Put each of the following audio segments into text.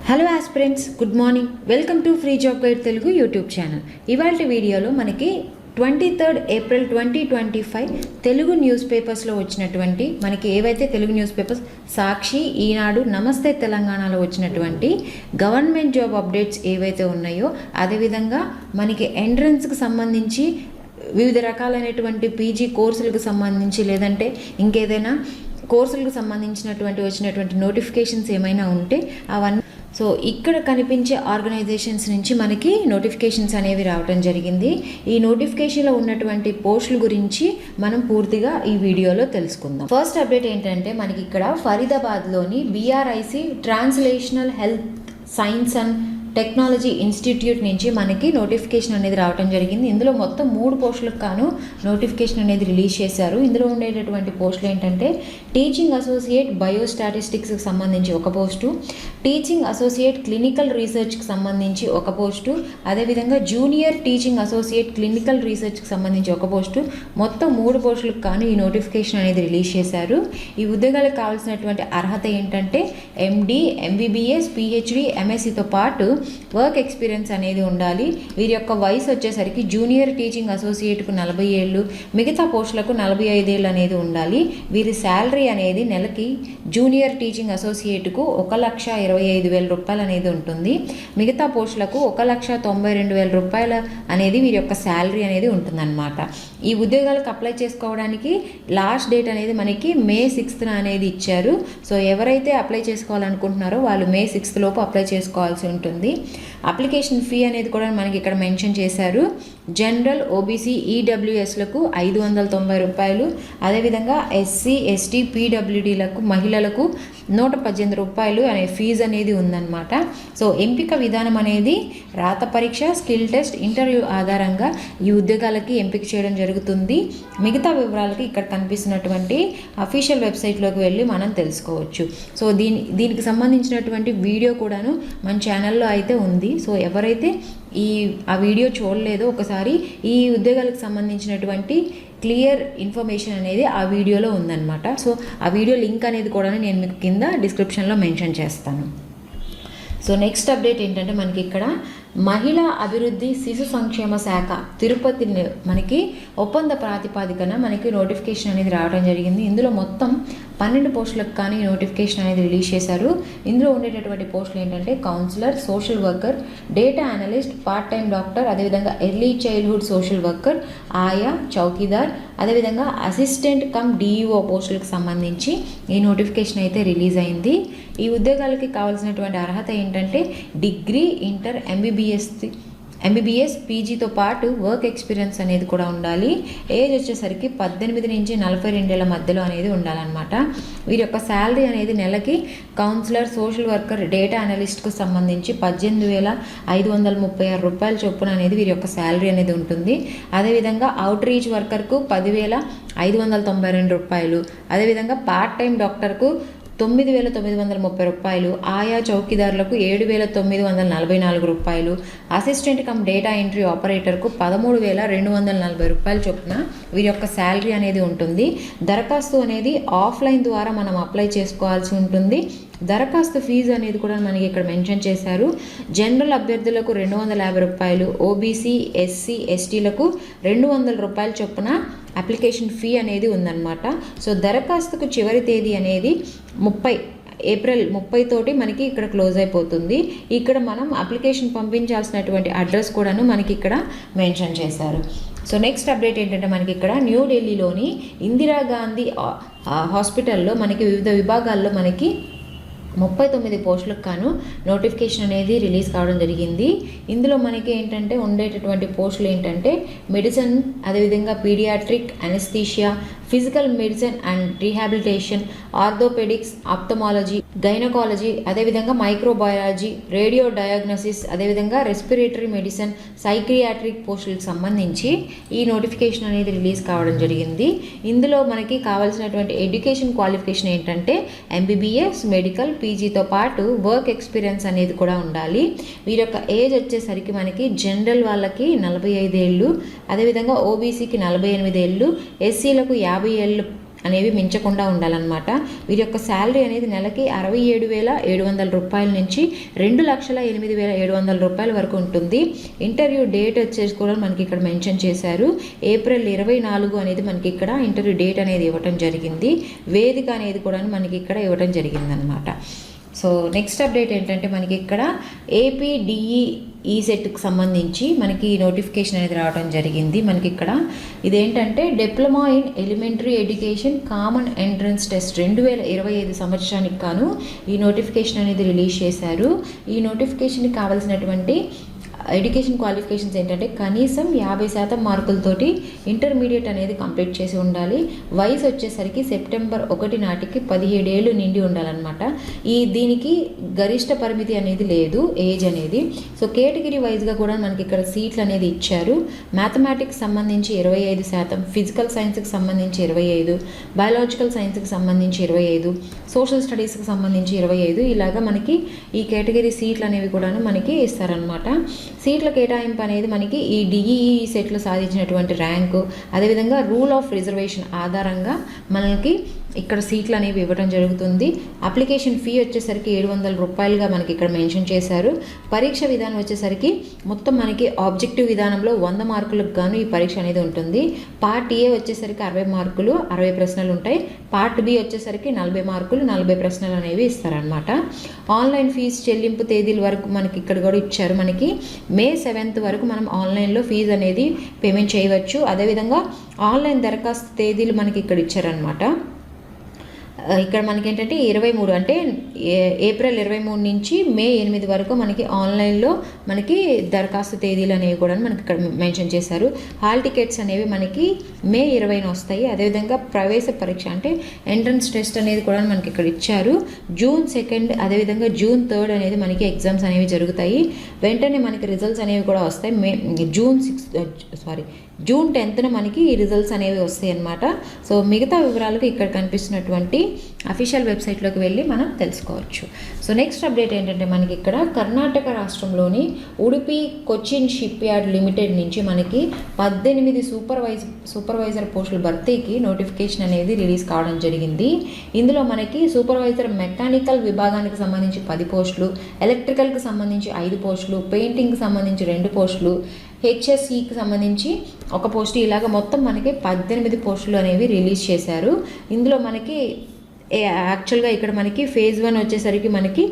Hello aspirants, good morning. Welcome to free job guide Telugu YouTube channel. ఇవాళ వీడియోలో మనకి 23 April 2025 Telugu news పేపర్స్లో వచ్చినటువంటి మనకి ఏవైతే తెలుగు న్యూస్ పేపర్స్ సాక్షి, ఈనాడు, నమస్తే తెలంగాణలో వచ్చినటువంటి గవర్నమెంట్ జాబ్ అప్డేట్స్ ఏవైతే ఉన్నాయో, అదేవిధంగా మనకి ఎంట్రన్స్కి సంబంధించి వివిధ రకాలైనటువంటి పీజీ కోర్సులకు సంబంధించి లేదంటే ఇంకేదైనా కోర్సులకు వచ్చినటువంటి నోటిఫికేషన్స్ ఏమైనా ఉంటే అవన్నీ ఇక్కడ కనిపించే ఆర్గనైజేషన్స్ నుంచి మనకి నోటిఫికేషన్స్ అనేవి రావడం జరిగింది. ఈ నోటిఫికేషన్లో ఉన్నటువంటి పోస్టుల గురించి మనం పూర్తిగా ఈ వీడియోలో తెలుసుకుందాం. ఫస్ట్ అప్డేట్ ఏంటంటే మనకి ఇక్కడ ఫరీదాబాద్లోని BRIC translational health science and technology institute నుంచి మనకి నోటిఫికేషన్ అనేది రావడం జరిగింది. ఇందులో మొత్తం 3 పోస్టులకు గాను నోటిఫికేషన్ అనేది రిలీజ్ చేశారు. ఇందులో ఉండేటటువంటి పోస్టులు ఏంటంటే టీచింగ్ అసోసియేట్ బయోస్టాటిస్టిక్స్కి సంబంధించి ఒక పోస్టు, టీచింగ్ అసోసియేట్ క్లినికల్ రీసెర్చ్కి సంబంధించి ఒక పోస్టు, అదేవిధంగా జూనియర్ టీచింగ్ అసోసియేట్ క్లినికల్ రీసెర్చ్కి సంబంధించి ఒక పోస్టు, మొత్తం 3 పోస్టులకు గాను ఈ నోటిఫికేషన్ అనేది రిలీజ్ చేశారు. ఈ ఉద్యోగాలకు కావాల్సినటువంటి అర్హత ఏంటంటే MD, MBBS, PhD, MScతో పాటు వర్క్ ఎక్స్పీరియన్స్ అనేది ఉండాలి. వీరి యొక్క వయసు వచ్చేసరికి జూనియర్ టీచింగ్ అసోసియేట్కు 40 ఏళ్ళు, మిగతా పోస్టులకు 45 ఏళ్ళు అనేది ఉండాలి. వీరి శాలరీ అనేది నెలకి జూనియర్ టీచింగ్ అసోసియేట్కు 1,25,000 రూపాయలు అనేది ఉంటుంది. మిగతా పోస్టులకు 1,92,000 రూపాయలు అనేది వీరి యొక్క శాలరీ అనేది ఉంటుందన్నమాట. ఈ ఉద్యోగాలకు అప్లై చేసుకోవడానికి లాస్ట్ డేట్ అనేది మనకి May 6th అనేది ఇచ్చారు. సో ఎవరైతే అప్లై చేసుకోవాలనుకుంటున్నారో వాళ్ళు May 6th లోపు అప్లై చేసుకోవాల్సి ఉంటుంది. అప్లికేషన్ ఫీ అనేది కూడా మనకి ఇక్కడ మెన్షన్ చేశారు. జనరల్, OBC, EWSలకు 590 రూపాయలు, అదేవిధంగా SC, ST, PWDలకు మహిళలకు 118 రూపాయలు అనే ఫీజు అనేది ఉందన్నమాట. సో ఎంపిక విధానం అనేది రాత పరీక్ష, స్కిల్ టెస్ట్, ఇంటర్వ్యూ ఆధారంగా ఈ ఉద్యోగాలకి ఎంపిక చేయడం జరుగుతుంది. మిగతా వివరాలకి ఇక్కడ కనిపిస్తున్నటువంటి అఫీషియల్ వెబ్సైట్లోకి వెళ్ళి మనం తెలుసుకోవచ్చు. సో దీనికి సంబంధించినటువంటి వీడియో కూడాను మన ఛానల్లో అయితే ఉంది. సో ఎవరైతే ఆ వీడియో చూడలేదో ఒకసారి ఈ ఉద్యోగాలకు సంబంధించినటువంటి క్లియర్ ఇన్ఫర్మేషన్ అనేది ఆ వీడియోలో ఉందన్నమాట. సో ఆ వీడియో లింక్ అనేది కూడా నేను మీకు కింద డిస్క్రిప్షన్లో మెన్షన్ చేస్తాను. సో నెక్స్ట్ అప్డేట్ ఏంటంటే మనకి ఇక్కడ మహిళా అభివృద్ధి శిశు సంక్షేమ శాఖ తిరుపతి మనకి ఒప్పంద ప్రాతిపాదికన మనకి నోటిఫికేషన్ అనేది రావడం జరిగింది. ఇందులో మొత్తం 12 పోస్టులకు కానీ నోటిఫికేషన్ అనేది రిలీజ్ చేశారు. ఇందులో ఉండేటటువంటి పోస్టులు ఏంటంటే counsellor, social worker, data analyst, part time doctor, అదేవిధంగా ఎర్లీ చైల్డ్హుడ్ సోషల్ వర్కర్, ఆయా, చౌకీదార్, అదేవిధంగా అసిస్టెంట్ కమ్ DEO పోస్టులకు సంబంధించి ఈ నోటిఫికేషన్ అయితే రిలీజ్ అయింది. ఈ ఉద్యోగాలకి కావాల్సినటువంటి అర్హత ఏంటంటే డిగ్రీ, ఇంటర్, MBBS, PGతో పాటు వర్క్ ఎక్స్పీరియన్స్ అనేది కూడా ఉండాలి. ఏజ్ వచ్చేసరికి 18 నుంచి 42 ఏళ్ళ మధ్యలో అనేది ఉండాలన్నమాట. వీరి యొక్క శాలరీ అనేది నెలకి కౌన్సిలర్, సోషల్ వర్కర్, డేటా అనలిస్ట్కు సంబంధించి 18,536 రూపాయల చొప్పున అనేది వీరి యొక్క శాలరీ అనేది ఉంటుంది. అదేవిధంగా అవుట్ రీచ్ వర్కర్కు 10,592 రూపాయలు, అదేవిధంగా పార్ట్ టైం డాక్టర్కు 9,930 రూపాయలు, ఆయా చౌకీదారులకు 7,944 రూపాయలు, అసిస్టెంట్ కమ్ డేటా ఎంట్రీ ఆపరేటర్కు 13,240 రూపాయలు చొప్పున వీరి యొక్క శాలరీ అనేది ఉంటుంది. దరఖాస్తు అనేది ఆఫ్లైన్ ద్వారా మనం అప్లై చేసుకోవాల్సి ఉంటుంది. దరఖాస్తు ఫీజు అనేది కూడా మనకి ఇక్కడ మెన్షన్ చేశారు. జనరల్ అభ్యర్థులకు 250 రూపాయలు, OBC, SC, STలకు 200 రూపాయల చొప్పున అప్లికేషన్ ఫీ అనేది ఉందన్నమాట. సో దరఖాస్తుకు చివరి తేదీ అనేది ఏప్రిల్ 30 తోటి మనకి ఇక్కడ క్లోజ్ అయిపోతుంది. ఇక్కడ మనం అప్లికేషన్ పంపించాల్సినటువంటి అడ్రస్ కూడాను మనకి ఇక్కడ మెన్షన్ చేశారు. సో నెక్స్ట్ అప్డేట్ ఏంటంటే మనకి ఇక్కడ న్యూఢిల్లీలోని ఇందిరాగాంధీ హాస్పిటల్లో మనకి వివిధ విభాగాల్లో మనకి 39 పోస్టులకు గాను నోటిఫికేషన్ అనేది రిలీజ్ కావడం జరిగింది. ఇందులో మనకి ఏంటంటే ఉండేటటువంటి పోస్టులు ఏంటంటే మెడిసిన్, అదేవిధంగా paediatric, anaesthesia, physical medicine and rehabilitation, orthopaedics, ophthalmology, gynaecology, అదేవిధంగా మైక్రోబయాలజీ, రేడియో డయాగ్నోసిస్, అదేవిధంగా రెస్పిరేటరీ మెడిసిన్, సైక్రియాట్రిక్ పోస్టులకు సంబంధించి ఈ నోటిఫికేషన్ అనేది రిలీజ్ కావడం జరిగింది. ఇందులో మనకి కావాల్సినటువంటి ఎడ్యుకేషన్ క్వాలిఫికేషన్ ఏంటంటే MBBS, మెడికల్, PGతో పాటు వర్క్ ఎక్స్పీరియన్స్ అనేది కూడా ఉండాలి. వీరి యొక్క ఏజ్ వచ్చేసరికి మనకి జనరల్ వాళ్ళకి 45 ఏళ్ళు, అదేవిధంగా OBCకి 48 ఏళ్ళు, SCలకు 50 ఏళ్ళు అనేవి మించకుండా ఉండాలన్నమాట. వీరి యొక్క శాలరీ అనేది నెలకి 67,700 రూపాయల నుంచి 2,08,700 రూపాయల వరకు ఉంటుంది. ఇంటర్వ్యూ డేట్ వచ్చేసి కూడా మనకి ఇక్కడ మెన్షన్ చేశారు. ఏప్రిల్ 24 అనేది మనకి ఇక్కడ ఇంటర్వ్యూ డేట్ అనేది ఇవ్వటం జరిగింది. వేదిక అనేది కూడా మనకి ఇక్కడ ఇవ్వటం జరిగిందనమాట. సో నెక్స్ట్ అప్డేట్ ఏంటంటే మనకి ఇక్కడ ఏపీడిఈ ఈసెట్కి సంబంధించి మనకి నోటిఫికేషన్ అనేది రావడం జరిగింది. మనకి ఇక్కడ ఇదేంటంటే diploma in elementary education common entrance test 2025 సంవత్సరానికి గాను ఈ నోటిఫికేషన్ అనేది రిలీజ్ చేశారు. ఈ నోటిఫికేషన్కి కావాల్సినటువంటి ఎడ్యుకేషన్ క్వాలిఫికేషన్స్ ఏంటంటే కనీసం 50% మార్కులతోటి ఇంటర్మీడియట్ అనేది కంప్లీట్ చేసి ఉండాలి. వయసు వచ్చేసరికి సెప్టెంబర్ 1 నాటికి 17 ఏళ్ళు నిండి ఉండాలన్నమాట. దీనికి గరిష్ట పరిమితి అనేది లేదు, ఏజ్ అనేది. సో కేటగిరీ వైజ్గా కూడా మనకి ఇక్కడ సీట్లు అనేది ఇచ్చారు. మ్యాథమెటిక్స్ సంబంధించి 25%, ఫిజికల్ సైన్స్కి సంబంధించి 25%, బయాలజికల్ సైన్స్కి సంబంధించి 25%, సోషల్ స్టడీస్కి సంబంధించి 25%, ఇలాగా మనకి ఈ కేటగిరీ సీట్లు అనేవి కూడా మనకి ఇస్తారనమాట. సీట్ల కేటాయింపు అనేది మనకి ఈ డిఈఈ సెట్లు సాధించినటువంటి ర్యాంకు, అదేవిధంగా రూల్ ఆఫ్ రిజర్వేషన్ ఆధారంగా మనకి ఇక్కడ సీట్లు అనేవి ఇవ్వడం జరుగుతుంది. అప్లికేషన్ ఫీ వచ్చేసరికి 700 రూపాయలుగా మనకి ఇక్కడ మెన్షన్ చేశారు. పరీక్ష విధానం వచ్చేసరికి మొత్తం మనకి ఆబ్జెక్టివ్ విధానంలో 100 మార్కులకు గాను ఈ పరీక్ష అనేది ఉంటుంది. పార్ట్ ఏ వచ్చేసరికి 60 మార్కులు, 60 ప్రశ్నలు ఉంటాయి. పార్ట్ బి వచ్చేసరికి 40 మార్కులు, 40 ప్రశ్నలు అనేవి ఇస్తారనమాట. ఆన్లైన్ ఫీజు చెల్లింపు తేదీల వరకు మనకి ఇక్కడ కూడా ఇచ్చారు. మనకి మే 7th వరకు మనం ఆన్లైన్లో ఫీజు అనేది పేమెంట్ చేయవచ్చు. అదేవిధంగా ఆన్లైన్ దరఖాస్తు తేదీలు మనకి ఇక్కడ ఇచ్చారనమాట. ఇక్కడ మనకి ఏంటంటే 23 అంటే ఏప్రిల్ 23 నుంచి మే 8 వరకు మనకి ఆన్లైన్లో మనకి దరఖాస్తు తేదీలు అనేవి కూడా మనకి ఇక్కడ మెన్షన్ చేశారు. హాల్ టికెట్స్ అనేవి మనకి మే 20న వస్తాయి. అదేవిధంగా ప్రవేశ పరీక్ష అంటే ఎంట్రన్స్ టెస్ట్ అనేది కూడా మనకి ఇక్కడ ఇచ్చారు. జూన్ 2 అదేవిధంగా జూన్ 3 అనేది మనకి ఎగ్జామ్స్ అనేవి జరుగుతాయి. వెంటనే మనకి రిజల్ట్స్ అనేవి కూడా వస్తాయి. జూన్ 10న మనకి ఈ రిజల్ట్స్ అనేవి వస్తాయి అన్నమాట. సో మిగతా వివరాలకు ఇక్కడ కనిపిస్తున్నటువంటి అఫీషియల్ వెబ్సైట్లోకి వెళ్ళి మనం తెలుసుకోవచ్చు. సో నెక్స్ట్ అప్డేట్ ఏంటంటే మనకి ఇక్కడ కర్ణాటక రాష్ట్రంలోని Udupi Cochin ship yard limited నుంచి మనకి 18 సూపర్వైజర్ పోస్టుల భర్తీకి నోటిఫికేషన్ అనేది రిలీజ్ కావడం జరిగింది. ఇందులో మనకి సూపర్వైజర్ మెకానికల్ విభాగానికి సంబంధించి 10 పోస్టులు, ఎలక్ట్రికల్కి సంబంధించి 5 పోస్టులు, పెయింటింగ్కి సంబంధించి 2 పోస్టులు, హెచ్ఎస్ఈకి సంబంధించి 1 పోస్టు, ఇలాగ మొత్తం మనకి 18 పోస్టులు అనేవి రిలీజ్ చేశారు. ఇందులో మనకి యాక్చువల్గా ఇక్కడ మనకి ఫేజ్ 1 వచ్చేసరికి మనకి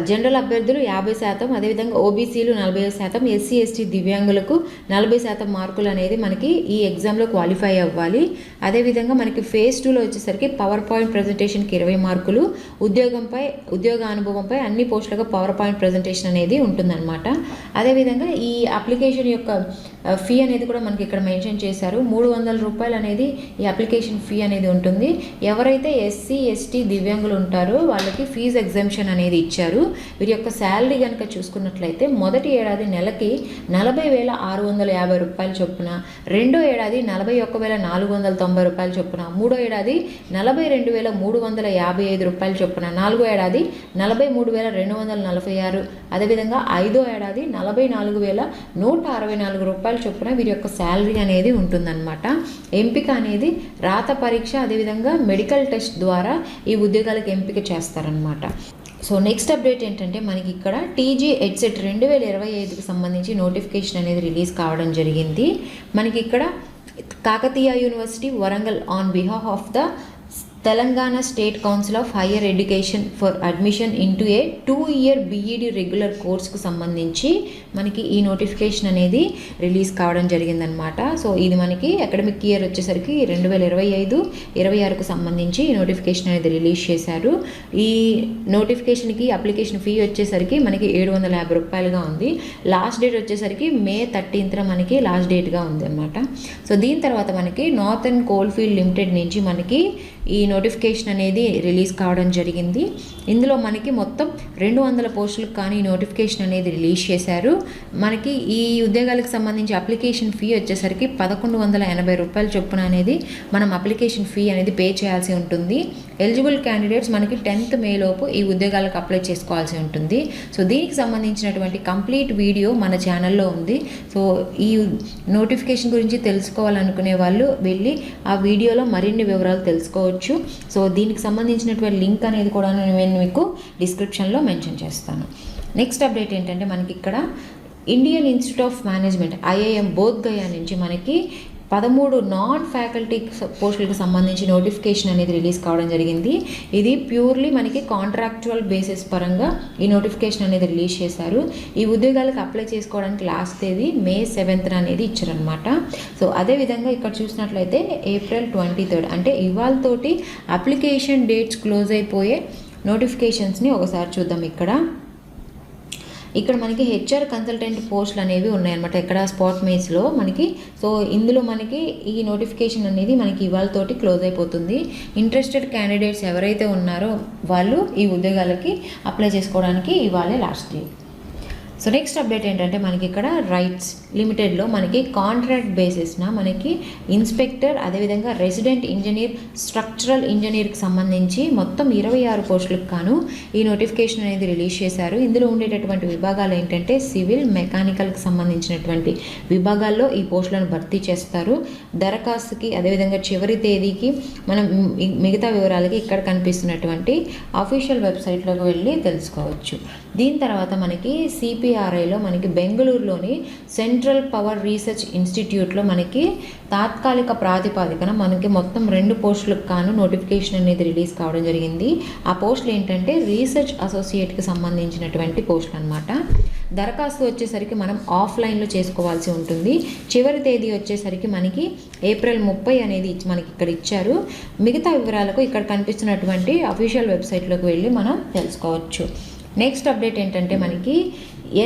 జనరల్ అభ్యర్థులు 50%, అదేవిధంగా ఓబీసీలు 40%, ఎస్సీ ఎస్టీ దివ్యాంగులకు 40% మార్కులు అనేది మనకి ఈ ఎగ్జామ్లో క్వాలిఫై అవ్వాలి. అదేవిధంగా మనకి ఫేజ్ 2లో వచ్చేసరికి పవర్ పాయింట్ ప్రజెంటేషన్కి 20 మార్కులు, ఉద్యోగ అనుభవంపై అన్ని పోస్టులకు పవర్ పాయింట్ ప్రజెంటేషన్ అనేది ఉంటుందన్నమాట. అదేవిధంగా ఈ అప్లికేషన్ యొక్క ఫీ అనేది కూడా మనకి ఇక్కడ మెన్షన్ చేశారు. 300 రూపాయలు అనేది ఈ అప్లికేషన్ ఫీ అనేది ఉంటుంది. ఎవరైతే ఎస్సీ ఎస్టీ దివ్యాంగులు ఉంటారో వాళ్ళకి ఫీజు ఎగ్జామ్షన్ అనేది ఇచ్చారు. వీరి యొక్క శాలరీ కనుక చూసుకున్నట్లయితే మొదటి ఏడాది నెలకి 40,650 రూపాయలు చొప్పున, రెండో ఏడాది 41,490 రూపాయలు చొప్పున, మూడో ఏడాది 42,355 రూపాయలు చొప్పున, నాలుగో ఏడాది 43,246, అదేవిధంగా ఐదో ఏడాది 44,164 రూపాయలు చొప్పున వీరి యొక్క శాలరీ అనేది ఉంటుందన్నమాట. ఎంపిక అనేది రాత పరీక్ష అదేవిధంగా మెడికల్ టెస్ట్ ద్వారా ఈ ఉద్యోగాలకు ఎంపిక చేస్తారనమాట. సో నెక్స్ట్ అప్డేట్ ఏంటంటే మనకి ఇక్కడ టీజీ ఎడ్సెట్ 2025కి సంబంధించి నోటిఫికేషన్ అనేది రిలీజ్ కావడం జరిగింది. మనకి ఇక్కడ Kakatiya university Warangal on behalf of the Telangana state council of higher education for admission into a 2-year BEd regular కోర్స్కు సంబంధించి మనకి ఈ నోటిఫికేషన్ అనేది రిలీజ్ కావడం జరిగిందనమాట. సో ఇది మనకి అకాడమిక్ ఇయర్ వచ్చేసరికి 2025-26కు సంబంధించి ఈ నోటిఫికేషన్ అనేది రిలీజ్ చేశారు. ఈ నోటిఫికేషన్కి అప్లికేషన్ ఫీ వచ్చేసరికి మనకి 750 రూపాయలుగా ఉంది. లాస్ట్ డేట్ వచ్చేసరికి మే 13న మనకి లాస్ట్ డేట్గా ఉంది అనమాట. సో దీని తర్వాత మనకి నార్థన్ కోల్ఫీల్డ్ లిమిటెడ్ నుంచి మనకి ఈ నోటిఫికేషన్ అనేది రిలీజ్ కావడం జరిగింది. ఇందులో మనకి మొత్తం 200 పోస్టులకు కానీ నోటిఫికేషన్ అనేది రిలీజ్ చేశారు. మనకి ఈ ఉద్యోగాలకు సంబంధించి అప్లికేషన్ ఫీ వచ్చేసరికి 1,180 రూపాయల చొప్పున అనేది మనం అప్లికేషన్ ఫీ అనేది పే చేయాల్సి ఉంటుంది. ఎలిజిబుల్ క్యాండిడేట్స్ మనకి 10th మే లోపు ఈ ఉద్యోగాలకు అప్లై చేసుకోవాల్సి ఉంటుంది. సో దీనికి సంబంధించినటువంటి కంప్లీట్ వీడియో మన ఛానల్లో ఉంది. సో ఈ నోటిఫికేషన్ గురించి తెలుసుకోవాలనుకునే వాళ్ళు వెళ్ళి ఆ వీడియోలో మరిన్ని వివరాలు తెలుసుకోవచ్చు. సో దీనికి సంబంధించినటువంటి లింక్ అనేది కూడా నేను మీకు డిస్క్రిప్షన్లో మెన్షన్ చేస్తాను. నెక్స్ట్ అప్డేట్ ఏంటంటే మనకి ఇక్కడ Indian institute of management IIM Bodh Gaya నుంచి మనకి 13 నాన్ ఫ్యాకల్టీ పోస్టులకు సంబంధించి నోటిఫికేషన్ అనేది రిలీజ్ కావడం జరిగింది. ఇది ప్యూర్లీ మనకి కాంట్రాక్చువల్ బేసిస్ పరంగా ఈ నోటిఫికేషన్ అనేది రిలీజ్ చేశారు. ఈ ఉద్యోగాలకు అప్లై చేసుకోవడానికి లాస్ట్ తేదీ May 7th అనేది ఇచ్చారనమాట. సో అదేవిధంగా ఇక్కడ చూసినట్లయితే April 23 అంటే ఇవాళతోటి అప్లికేషన్ డేట్స్ క్లోజ్ అయిపోయే నోటిఫికేషన్స్ని ఒకసారి చూద్దాం. ఇక్కడ మనకి HR కన్సల్టెంట్ పోస్టులు అనేవి ఉన్నాయన్నమాట. ఇక్కడ స్పాట్ మేజ్లో మనకి. సో ఇందులో మనకి ఈ నోటిఫికేషన్ అనేది మనకి ఇవాళతోటి క్లోజ్ అయిపోతుంది. ఇంట్రెస్టెడ్ క్యాండిడేట్స్ ఎవరైతే ఉన్నారో వాళ్ళు ఈ ఉద్యోగాలకి అప్లై చేసుకోవడానికి ఇవాళే last day. So next update ఏంటంటే మనకి ఇక్కడ రైట్స్ లిమిటెడ్లో మనకి కాంట్రాక్ట్ బేసిస్న మనకి ఇన్స్పెక్టర్ అదేవిధంగా రెసిడెంట్ ఇంజనీర్ స్ట్రక్చరల్ ఇంజనీర్కి సంబంధించి మొత్తం 26 పోస్టులకు గాను ఈ నోటిఫికేషన్ అనేది రిలీజ్ చేశారు. ఇందులో ఉండేటటువంటి విభాగాలు ఏంటంటే సివిల్ మెకానికల్కి సంబంధించినటువంటి విభాగాల్లో ఈ పోస్టులను భర్తీ చేస్తారు. దరఖాస్తుకి అదేవిధంగా చివరి తేదీకి మనం మిగతా వివరాలకి ఇక్కడ కనిపిస్తున్నటువంటి అఫీషియల్ వెబ్సైట్లోకి వెళ్ళి తెలుసుకోవచ్చు. దీని తర్వాత మనకి CPRIలో మనకి బెంగళూరులోని సెంట్రల్ పవర్ రీసెర్చ్ ఇన్స్టిట్యూట్లో మనకి తాత్కాలిక ప్రాతిపాదికన మనకి మొత్తం 2 పోస్టులకు గాను నోటిఫికేషన్ అనేది రిలీజ్ కావడం జరిగింది. ఆ పోస్టులు ఏంటంటే రీసెర్చ్ అసోసియేట్కి సంబంధించినటువంటి పోస్టులు అనమాట. దరఖాస్తు వచ్చేసరికి మనం ఆఫ్లైన్లో చేసుకోవాల్సి ఉంటుంది. చివరి తేదీ వచ్చేసరికి మనకి April 30 అనేది మనకి ఇక్కడ ఇచ్చారు. మిగతా వివరాలకు ఇక్కడ కనిపిస్తున్నటువంటి అఫీషియల్ వెబ్సైట్లోకి వెళ్ళి మనం తెలుసుకోవచ్చు. నెక్స్ట్ అప్డేట్ ఏంటంటే మనకి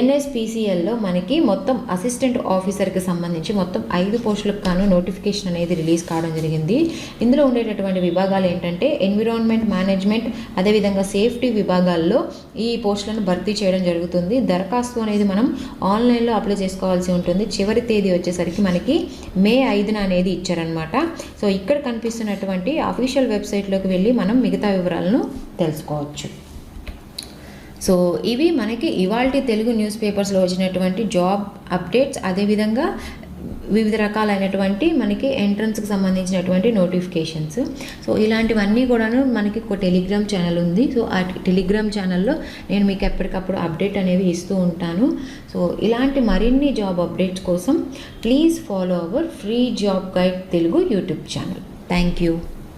NSPCLలో మనకి మొత్తం అసిస్టెంట్ ఆఫీసర్కి సంబంధించి మొత్తం 5 పోస్టులకు గాను నోటిఫికేషన్ అనేది రిలీజ్ కావడం జరిగింది. ఇందులో ఉండేటటువంటి విభాగాలు ఏంటంటే ఎన్విరాన్మెంట్ మేనేజ్మెంట్ అదేవిధంగా సేఫ్టీ విభాగాల్లో ఈ పోస్టులను భర్తీ చేయడం జరుగుతుంది. దరఖాస్తు అనేది మనం ఆన్లైన్లో అప్లై చేసుకోవాల్సి ఉంటుంది. చివరి తేదీ వచ్చేసరికి మనకి May 5న అనేది ఇచ్చారనమాట. సో ఇక్కడ కనిపిస్తున్నటువంటి అఫీషియల్ వెబ్సైట్లోకి వెళ్ళి మనం మిగతా వివరాలను తెలుసుకోవచ్చు. సో ఇవి మనకి ఇవాల్టి తెలుగు న్యూస్ పేపర్స్లో వచ్చినటువంటి జాబ్ అప్డేట్స్ అదేవిధంగా వివిధ రకాలైనటువంటి మనకి ఎంట్రన్స్కి సంబంధించినటువంటి నోటిఫికేషన్స్. సో ఇలాంటివన్నీ కూడాను మనకి ఒక టెలిగ్రామ్ ఛానల్ ఉంది. సో ఆ టెలిగ్రామ్ ఛానల్లో నేను మీకు ఎప్పటికప్పుడు అప్డేట్ అనేవి ఇస్తూ ఉంటాను. సో ఇలాంటి మరిన్ని జాబ్ అప్డేట్స్ కోసం please follow our free job guide Telugu YouTube channel. Thank you.